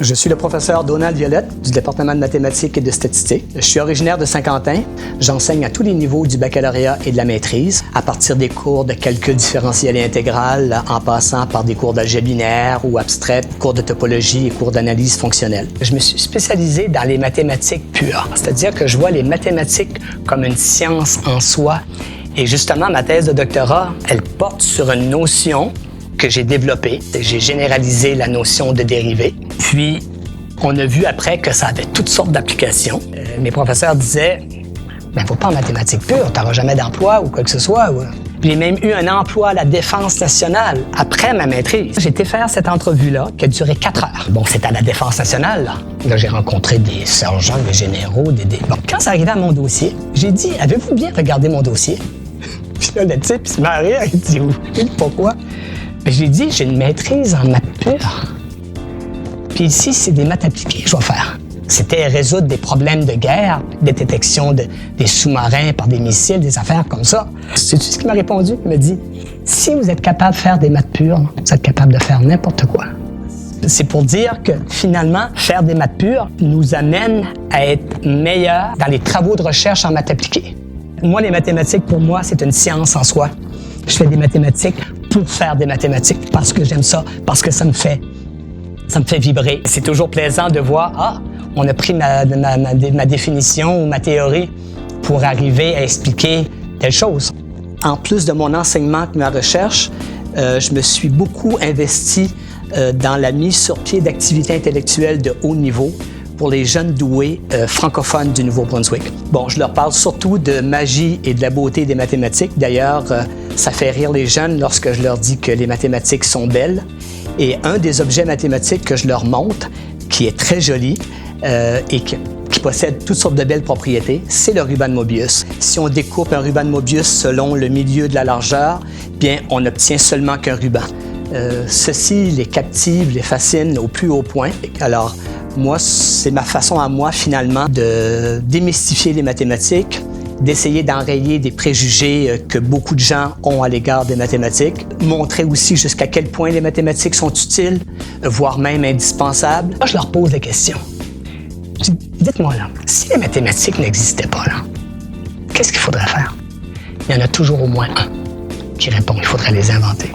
Je suis le professeur Donald Violette du département de mathématiques et de statistique. Je suis originaire de Saint-Quentin. J'enseigne à tous les niveaux du baccalauréat et de la maîtrise, à partir des cours de calcul différentiel et intégral, en passant par des cours d'algèbre binaire ou abstraite, cours de topologie et cours d'analyse fonctionnelle. Je me suis spécialisé dans les mathématiques pures, c'est-à-dire que je vois les mathématiques comme une science en soi. Et justement, ma thèse de doctorat, elle porte sur une notion que j'ai développée. J'ai généralisé la notion de dérivée. Puis, on a vu après que ça avait toutes sortes d'applications. Mes professeurs disaient, ben, faut pas en mathématiques pures, t'auras jamais d'emploi ou quoi que ce soit. Puis j'ai même eu un emploi à la Défense nationale après ma maîtrise. J'ai été faire cette entrevue-là qui a duré 4 heures. Bon, c'était à la Défense nationale, là. Là, j'ai rencontré des sergents, des généraux, Bon, quand ça arrivait à mon dossier, j'ai dit, avez-vous bien regardé mon dossier? Puis là, le type, il se met à rire, il dit, oui, pourquoi? Ben, j'ai dit, j'ai une maîtrise en maths pures. Puis ici, c'est des maths appliquées que je vais faire. C'était résoudre des problèmes de guerre, des détections des sous-marins par des missiles, des affaires comme ça. Sais-tu ce qu'il m'a répondu? Il m'a dit, si vous êtes capable de faire des maths pures, vous êtes capable de faire n'importe quoi. C'est pour dire que finalement, faire des maths pures nous amène à être meilleurs dans les travaux de recherche en maths appliquées. Moi, les mathématiques, pour moi, c'est une science en soi. Je fais des mathématiques pour faire des mathématiques, parce que j'aime ça, parce que ça me fait vibrer. C'est toujours plaisant de voir, on a pris ma définition ou ma théorie pour arriver à expliquer telle chose. En plus de mon enseignement et ma recherche, je me suis beaucoup investi dans la mise sur pied d'activités intellectuelles de haut niveau pour les jeunes doués francophones du Nouveau-Brunswick. Bon, je leur parle surtout de magie et de la beauté des mathématiques. D'ailleurs, ça fait rire les jeunes lorsque je leur dis que les mathématiques sont belles. Et un des objets mathématiques que je leur montre, qui est très joli et qui possède toutes sortes de belles propriétés, c'est le ruban de Mobius. Si on découpe un ruban de Mobius selon le milieu de la largeur, bien, on n'obtient seulement qu'un ruban. Ceci les captive, les fascine au plus haut point. Alors, moi, c'est ma façon à moi, finalement, de démystifier les mathématiques, d'essayer d'enrayer des préjugés que beaucoup de gens ont à l'égard des mathématiques, montrer aussi jusqu'à quel point les mathématiques sont utiles, voire même indispensables. Moi, je leur pose des questions. Je dis, dites-moi là, si les mathématiques n'existaient pas là, qu'est-ce qu'il faudrait faire? Il y en a toujours au moins un qui répond, il faudrait les inventer.